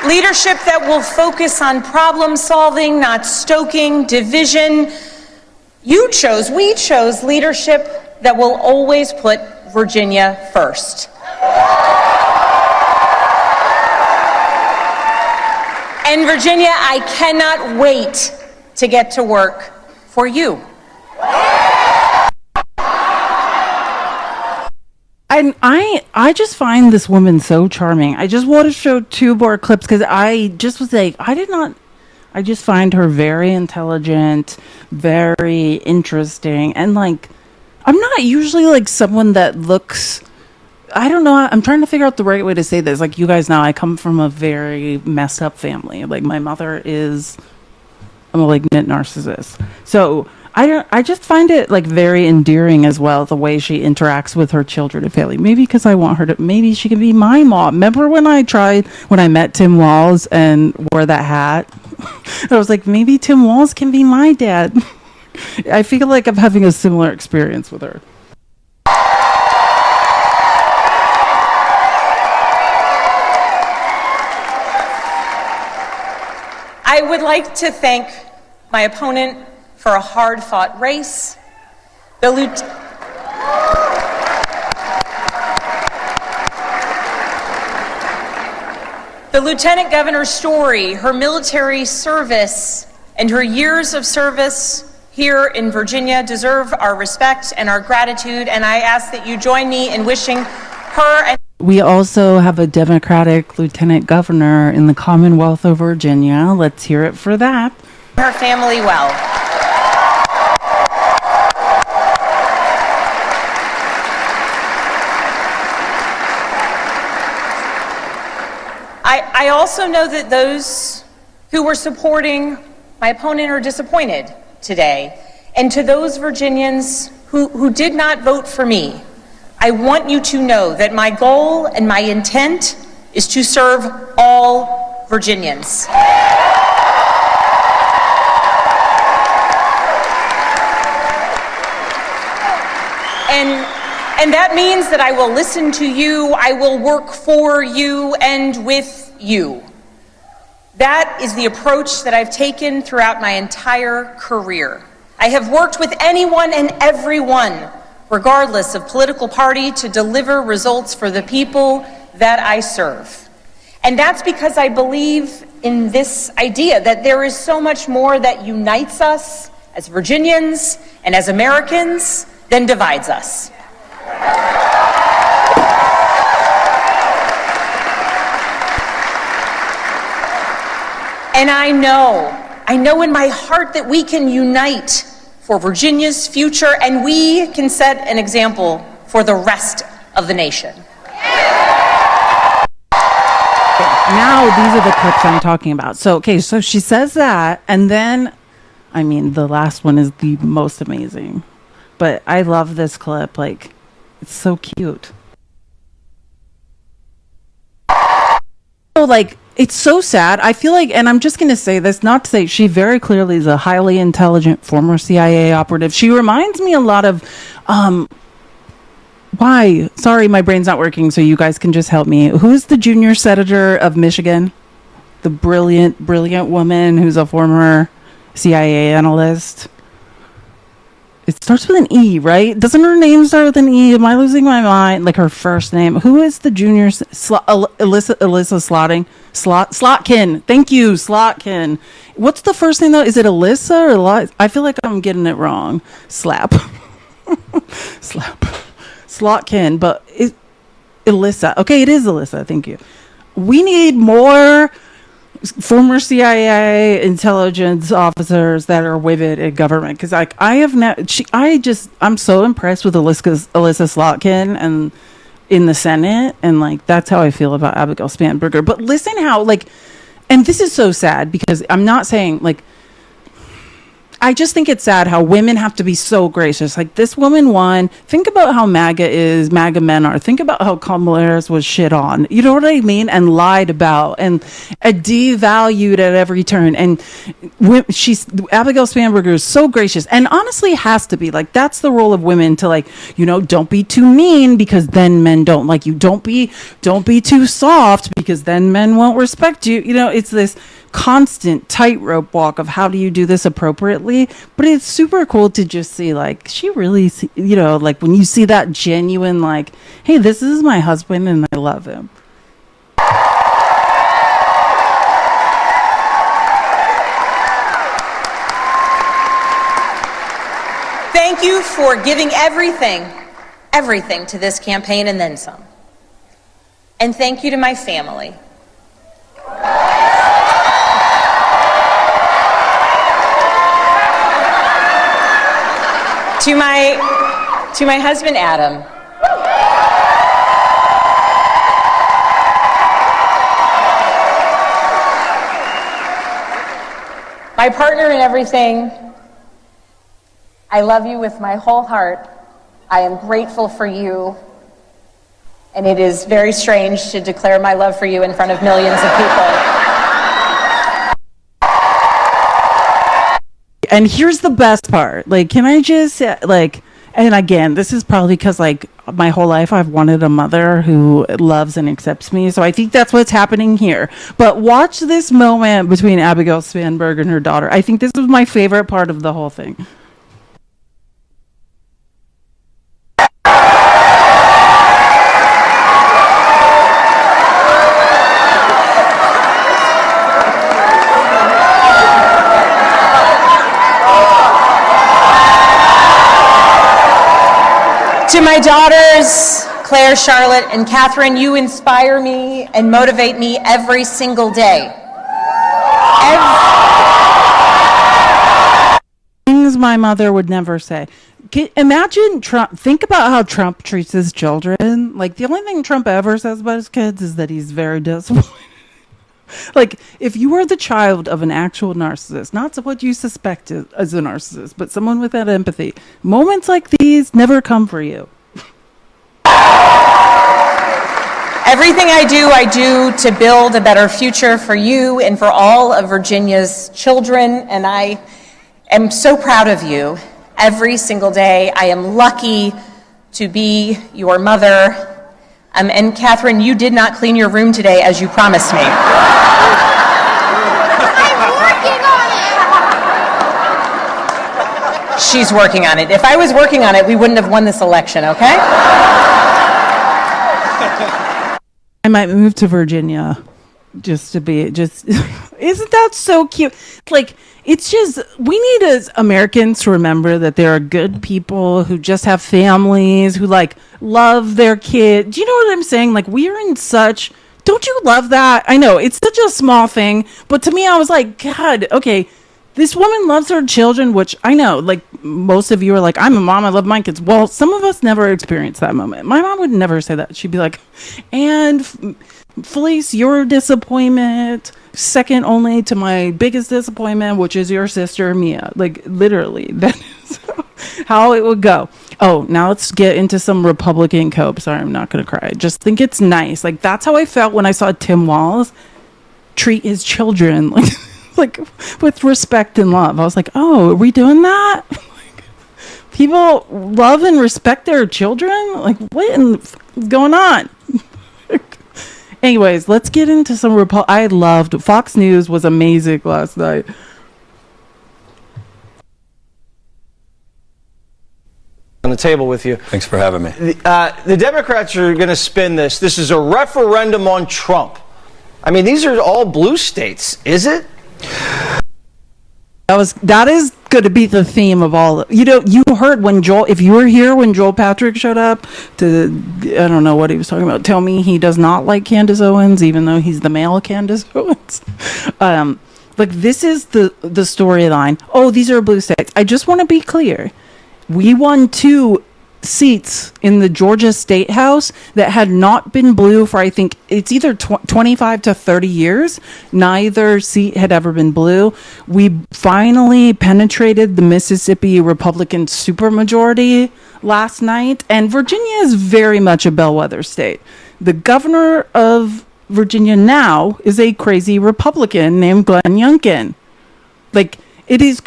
Leadership that will focus on problem solving, not stoking division. We chose leadership that will always put Virginia first. And Virginia, I cannot wait to get to work for you. And I just find this woman so charming. I just want to show 2 more clips because I just was like, I just find her very intelligent, very interesting. And like, I'm not usually like someone that looks, I don't know. I'm trying to figure out the right way to say this. Like, you guys know, I come from a very messed up family. Like, my mother is a malignant narcissist. So I just find it like very endearing as well, the way she interacts with her children and family. Maybe because I want her to, maybe she can be my mom. Remember when I met Tim Walz and wore that hat? I was like, maybe Tim Walz can be my dad. I feel like I'm having a similar experience with her. I would like to thank my opponent for a hard-fought race. The Lieutenant Governor's story, her military service, and her years of service here in Virginia deserve our respect and our gratitude, and I ask that you join me in wishing her and We also have a Democratic lieutenant governor in the Commonwealth of Virginia. Let's hear it for that. her family well. I also know that those who were supporting my opponent are disappointed today. And to those Virginians who did not vote for me, I want you to know that my goal and my intent is to serve all Virginians. And that means that I will listen to you, I will work for you and with you. That is the approach that I've taken throughout my entire career. I have worked with anyone and everyone, regardless of political party, to deliver results for the people that I serve. And that's because I believe in this idea that there is so much more that unites us as Virginians and as Americans than divides us. And I know in my heart that we can unite for Virginia's future, and we can set an example for the rest of the nation. Now these are the clips I'm talking about. So she says that, and then, I mean, the last one is the most amazing. But I love this clip. Like, it's so cute. So, like, it's so sad. I feel like, and I'm just going to say this, not to say, she very clearly is a highly intelligent former CIA operative. She reminds me a lot of, Sorry, my brain's not working, so you guys can just help me. Who's the junior senator of Michigan? The brilliant woman who's a former CIA analyst. It starts with an E, right? Doesn't her name start with an E? Am I losing my mind? Like her first name. Who is the junior? Alyssa Slotkin. Thank you, Slotkin. What's the first name though? Is it Alyssa or I feel like I'm getting it wrong. Slap. Slotkin, but Alyssa. Okay, it is Alyssa. Thank you. We need more former CIA intelligence officers that are women in government, because like I'm so impressed with Alyssa Slotkin and in the Senate, and like that's how I feel about Abigail Spanberger. But listen how and this is so sad, because I'm not saying like, I just think it's sad how women have to be so gracious. Like this woman won. Think about how MAGA men are. Think about how Kamala Harris was shit on. You know what I mean? And lied about and devalued at every turn. And Abigail Spanberger is so gracious, and honestly has to be. Like that's the role of women, to like, don't be too mean, because then men don't like you. Don't be too soft, because then men won't respect you. It's this constant tightrope walk of how do you do this appropriately. But it's super cool to just see, like, she really, like when you see that genuine, like, hey, this is my husband and I love him. Thank you for giving everything to this campaign and then some. And thank you to my family. To my husband, Adam. My partner in everything, I love you with my whole heart. I am grateful for you. And it is very strange to declare my love for you in front of millions of people. And here's the best part. Like, can I just, like, and again, this is probably because, like, my whole life I've wanted a mother who loves and accepts me. So I think that's what's happening here. But watch this moment between Abigail Spanberg and her daughter. I think this was my favorite part of the whole thing. To my daughters, Claire, Charlotte, and Catherine, you inspire me and motivate me every single day. Things my mother would never say. Imagine Trump. Think about how Trump treats his children. Like, the only thing Trump ever says about his kids is that he's very disappointed. Like, if you are the child of an actual narcissist, not what you suspect as a narcissist, but someone with that empathy, moments like these never come for you. Everything I do to build a better future for you and for all of Virginia's children, and I am so proud of you every single day. I am lucky to be your mother. And Catherine, you did not clean your room today as you promised me. She's working on it. If I was working on it, we wouldn't have won this election, okay? I might move to Virginia just to be, isn't that so cute? Like, it's just, we need as Americans to remember that there are good people who just have families, who, like, love their kids. Do you know what I'm saying? Like, we are in such, don't you love that? I know, it's such a small thing, but to me, I was like, God, okay, this woman loves her children, which I know, like, most of you are like, I'm a mom, I love my kids. Well, some of us never experienced that moment. My mom would never say that. She'd be like, and Felice, your disappointment, second only to my biggest disappointment, which is your sister, Mia. Like, literally, that is how it would go. Oh, now let's get into some Republican cope. Sorry, I'm not going to cry. I just think it's nice. Like, that's how I felt when I saw Tim Walz treat his children, like with respect and love. I was like, oh, are we doing that? Like, people love and respect their children? Like, what is going on? Anyways, let's get into some I loved Fox News was amazing last night. On the table with you. Thanks for having me. The Democrats are going to spin this. This is a referendum on Trump. I mean, these are all blue states, is it? That is going to be the theme of all. You know, you heard when if you were here when Joel Patrick showed up to, I don't know what he was talking about. Tell me he does not like Candace Owens, even though he's the male Candace Owens. Like, this is the storyline. Oh, these are blue states. I just want to be clear. We won 2 seats in the Georgia State House that had not been blue for, I think it's either 25 to 30 years. Neither seat had ever been blue. We finally penetrated the Mississippi Republican supermajority last night, and Virginia is very much a bellwether state. The governor of Virginia now is a crazy Republican named Glenn Youngkin. Like, it is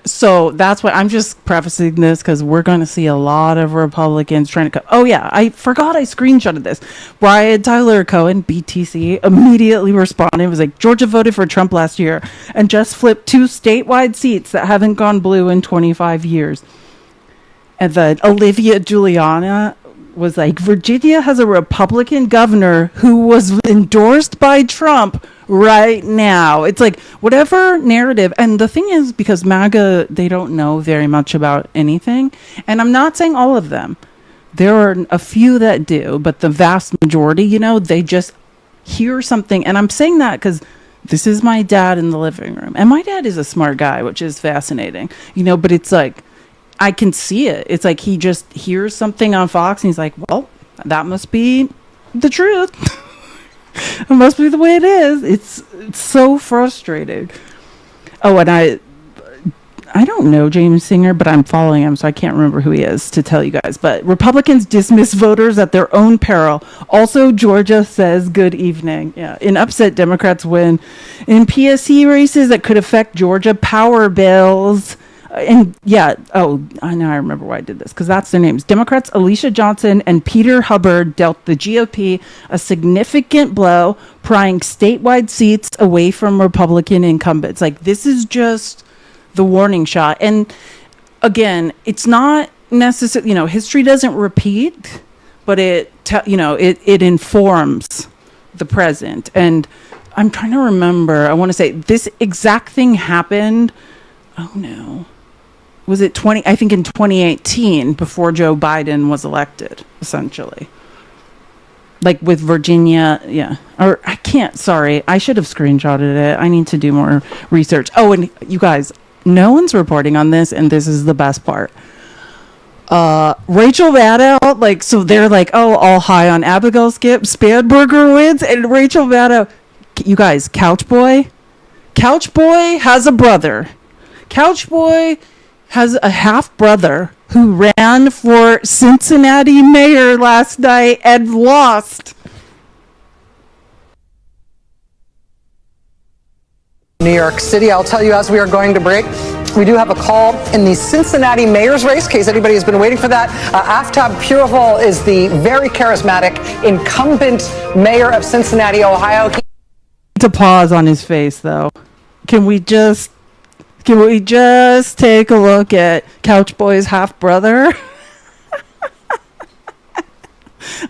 so that's why I'm just prefacing this, because we're going to see a lot of Republicans trying to oh yeah, I forgot I screenshotted this. Brian Tyler Cohen, BTC, immediately responded, was like, Georgia voted for Trump last year and just flipped 2 statewide seats that haven't gone blue in 25 years. And then Olivia Juliana was like, Virginia has a Republican governor who was endorsed by Trump right now. It's like, whatever narrative. And the thing is, because MAGA, they don't know very much about anything. And I'm not saying all of them. There are a few that do, but the vast majority, you know, they just hear something. And I'm saying that because this is my dad in the living room. And my dad is a smart guy, which is fascinating, you know, but it's like, I can see it. It's like he just hears something on Fox and he's like, well, that must be the truth. It must be the way it is. It's so frustrating. Oh, and I don't know James Singer, but I'm following him, so I can't remember who he is to tell you guys. But Republicans dismiss voters at their own peril. Also, Georgia says good evening. Yeah, in upset, Democrats win. In PSC races that could affect Georgia, power bills. And yeah, I know I remember why I did this, because that's their names. Democrats Alicia Johnson and Peter Hubbard dealt the GOP a significant blow, prying statewide seats away from Republican incumbents. Like, this is just the warning shot. And again, it's not necessarily, history doesn't repeat, but it informs the present. And I'm trying to remember, I want to say this exact thing happened. Oh no. Was it I think in 2018, before Joe Biden was elected, essentially. Like with Virginia, yeah. Or I can't, sorry. I should have screenshotted it. I need to do more research. Oh, and you guys, no one's reporting on this, and this is the best part. Rachel Maddow, so they're like, oh, all high on Abigail Spanberger wins, and Rachel Maddow, you guys, Couch Boy has a brother. Couch Boy has a half brother who ran for Cincinnati mayor last night and lost. New York City. I'll tell you as we are going to break, we do have a call in the Cincinnati mayor's race, in case anybody has been waiting for that. Aftab Purival is the very charismatic incumbent mayor of Cincinnati, Ohio. To pause on his face, though. Can we just take a look at Couch Boy's half brother?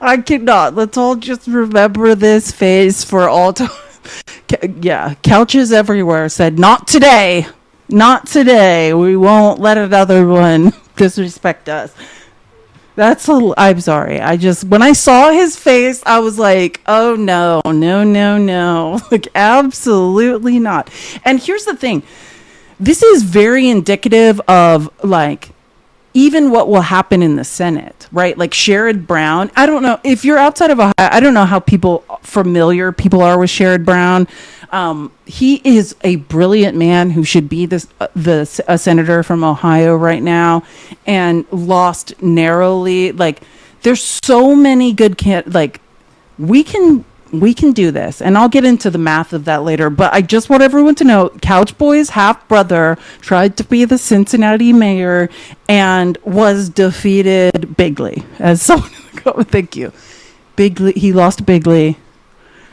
I cannot. Let's all just remember this face for all time. Yeah, couches everywhere said, not today. Not today. We won't let another one disrespect us. I'm sorry. When I saw his face, I was like, oh no. Like, absolutely not. And here's the thing. This is very indicative of, even what will happen in the Senate, right? Like Sherrod Brown. I don't know if you're outside of Ohio. I don't know how familiar people are with Sherrod Brown. He is a brilliant man who should be a senator from Ohio right now, and lost narrowly. Like, there's so many good we can do this, and I'll get into the math of that later, but I just want everyone to know Couch Boy's half brother tried to be the Cincinnati mayor and was defeated bigly. As someone, thank you. Bigly, he lost bigly,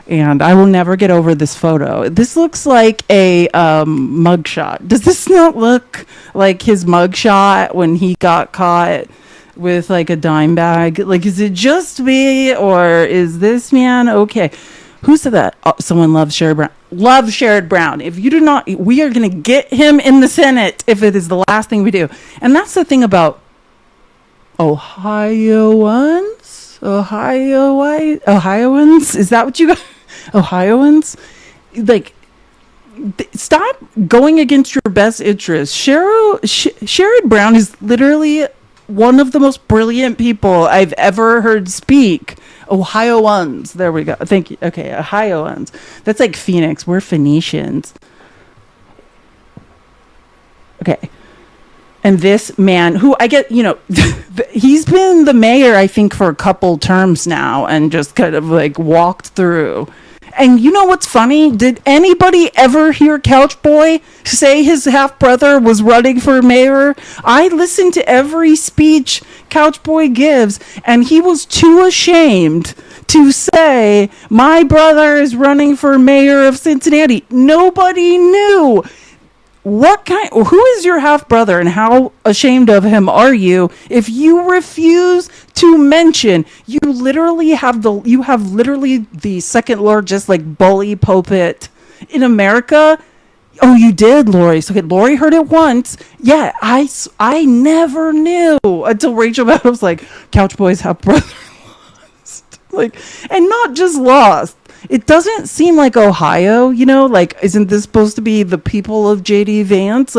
and I will never get over this photo. This looks like a mugshot. Does this not look like his mugshot when he got caught with a dime bag? Is it just me, or is this man okay? Who said that? Oh, someone loves Sherrod Brown. Love Sherrod Brown. If you do not, we are going to get him in the Senate if it is the last thing we do. And that's the thing about Ohioans. Is that what you got? Ohioans? Stop going against your best interests. Sherrod Brown is literally one of the most brilliant people I've ever heard speak. Ohioans. There we go. Thank you. Okay, Ohioans. That's like Phoenix. We're Phoenicians. Okay. And this man, who I get, he's been the mayor, I think, for a couple terms now, and just kind of walked through. And you know what's funny? Did anybody ever hear Couch Boy say his half brother was running for mayor? I listened to every speech Couch Boy gives, and he was too ashamed to say, my brother is running for mayor of Cincinnati. Nobody knew. Who is your half brother, and how ashamed of him are you if you refuse to mention? You have literally the second largest bully pulpit in America. Oh, you did, Lori. So Lori heard it once. Yeah, I never knew until Rachel Maddow was like, Couch Boy's half brother lost. And not just lost. It doesn't seem like Ohio, isn't this supposed to be the people of J.D. Vance?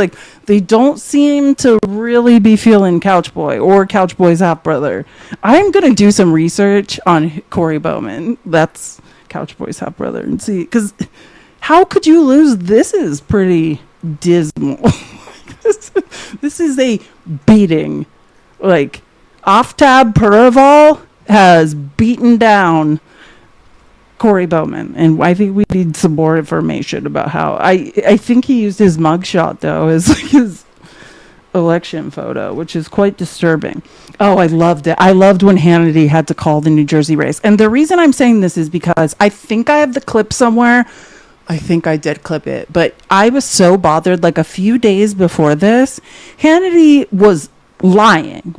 They don't seem to really be feeling Couch Boy or Couch Boy's half brother. I'm going to do some research on Corey Bowman. That's Couch Boy's half brother, and see, because how could you lose? This is pretty dismal. This is a beating. Like, Aftab Paraval has beaten down Corey Bowman, and I think we need some more information about how. I think he used his mugshot though as like his election photo, which is quite disturbing. Oh, I loved it. I loved when Hannity had to call the New Jersey race, and the reason I'm saying this is because I think I have the clip somewhere. I think I did clip it, but I was so bothered. Like a few days before this, Hannity was lying.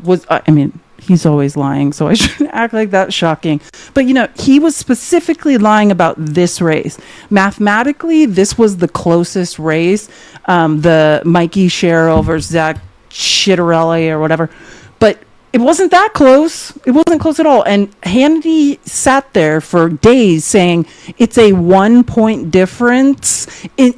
He's always lying, so I shouldn't act like that's shocking. But, he was specifically lying about this race. Mathematically, this was the closest race, the Mikey Sherrill versus Zach Chitterelli or whatever. But it wasn't that close. It wasn't close at all. And Hannity sat there for days saying it's a 1 point difference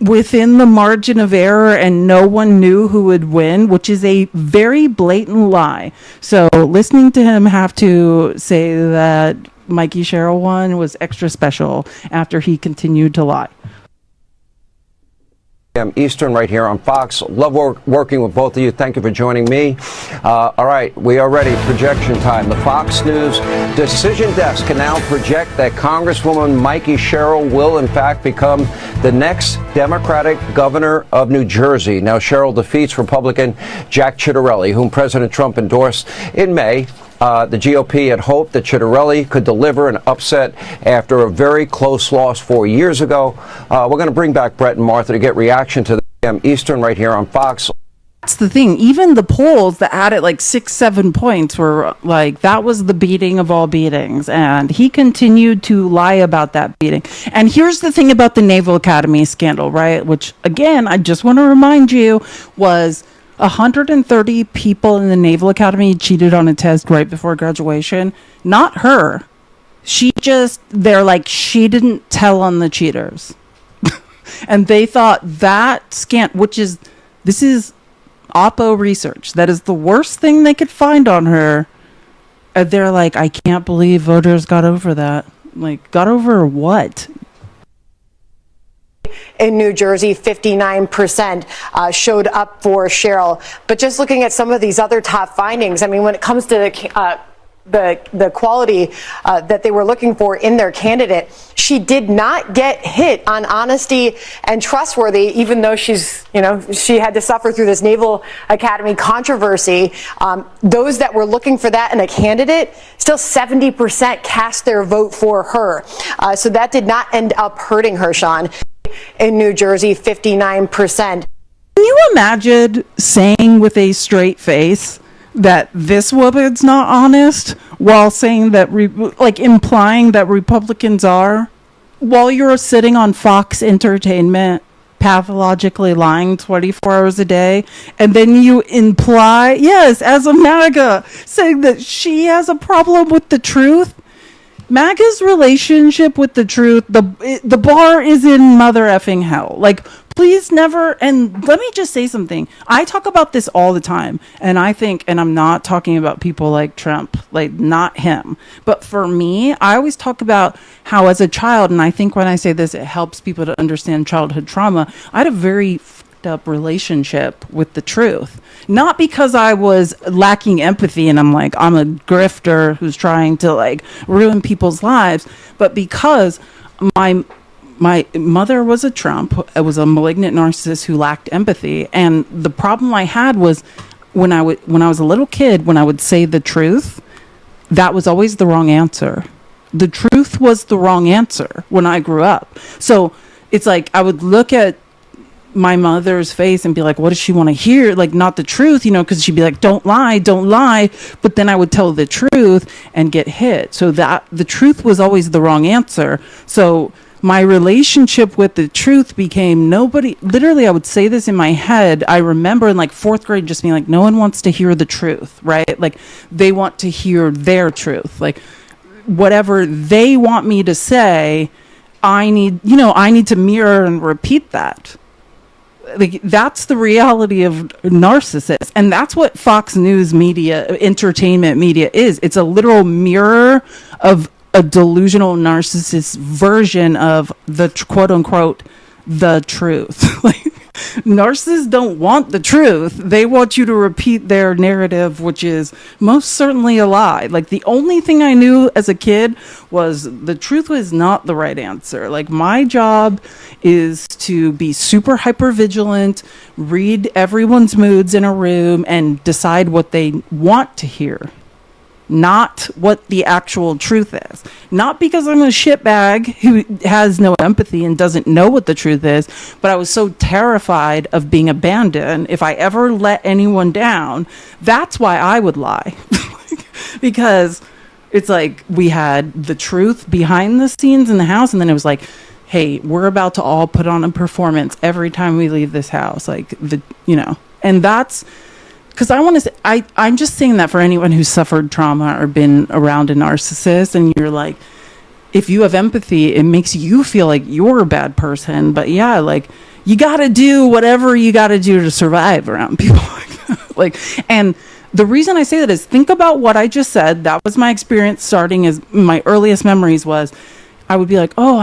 within the margin of error and no one knew who would win, which is a very blatant lie. So listening to him have to say that Mikey Sherrill won was extra special after he continued to lie. Eastern right here on Fox. Love working with both of you. Thank you for joining me. All right, we are ready. Projection time. The Fox News decision desk can now project that Congresswoman Mikey Sherrill will in fact become the next Democratic governor of New Jersey. Now, Sherrill defeats Republican Jack Chitterelli, whom President Trump endorsed in May. The GOP had hoped that Chitterelli could deliver an upset after a very close loss 4 years ago. We're going to bring back Brett and Martha to get reaction to the Eastern right here on Fox. That's the thing. Even the polls that had it like 6-7 points were like, that was the beating of all beatings. And he continued to lie about that beating. And here's the thing about the Naval Academy scandal, right? Which, again, I just want to remind you was 130 people in the Naval Academy cheated on a test right before graduation. Not her. They're like, she didn't tell on the cheaters. And they thought that this is Oppo research. That is the worst thing they could find on her. And they're like, I can't believe voters got over that. Like, got over what? In New Jersey, 59% showed up for Sherrill. But just looking at some of these other top findings, I mean, when it comes to the quality that they were looking for in their candidate, she did not get hit on honesty and trustworthy, even though she had to suffer through this Naval Academy controversy. Those that were looking for that in a candidate, still 70% cast their vote for her. So that did not end up hurting her, Sean. In New Jersey, 59%. Can you imagine saying with a straight face that this woman's not honest while saying that, implying that Republicans are, while you're sitting on Fox Entertainment pathologically lying 24 hours a day, and then you imply, yes, as a MAGA, saying that she has a problem with the truth? MAGA's relationship with the truth, the bar is in mother effing hell. Like, please never, and let me just say something. I talk about this all the time, and I think, and I'm not talking about people like Trump, like, not him. But for me, I always talk about how as a child, and I think when I say this, it helps people to understand childhood trauma. I had a very up relationship with the truth, not because I was lacking empathy and I'm a grifter who's trying to ruin people's lives, but because my mother was a Trump. I was a malignant narcissist who lacked empathy, and the problem I had was when I was a little kid, when I would say the truth, that was always the wrong answer. The truth was the wrong answer when I grew up. So it's like I would look at my mother's face and be like, what does she want to hear? Like, not the truth, because she'd be like, don't lie. But then I would tell the truth and get hit. So that the truth was always the wrong answer. So my relationship with the truth became literally, I would say this in my head. I remember in fourth grade just being like, no one wants to hear the truth, right? Like, they want to hear their truth. Like, whatever they want me to say, I need to mirror and repeat that. Like, that's the reality of narcissists, and that's what Fox News media, entertainment media is. It's a literal mirror of a delusional narcissist version of the quote unquote the truth. Narcissists don't want the truth. They want you to repeat their narrative, which is most certainly a lie. Like, the only thing I knew as a kid was the truth was not the right answer. Like, my job is to be super hyper vigilant, read everyone's moods in a room, and decide what they want to hear. Not what the actual truth is. Not because I'm a shitbag who has no empathy and doesn't know what the truth is, but I was so terrified of being abandoned. If I ever let anyone down, that's why I would lie. Because it's like we had the truth behind the scenes in the house, and then it was like, hey, we're about to all put on a performance every time we leave this house. Like, and that's... Because I want to say, I'm just saying that for anyone who's suffered trauma or been around a narcissist, and you're like, if you have empathy, it makes you feel like you're a bad person. But yeah, like, you got to do whatever you got to do to survive around people like that. Like, and the reason I say that is, think about what I just said. That was my experience starting as my earliest memories was, I would be like, oh,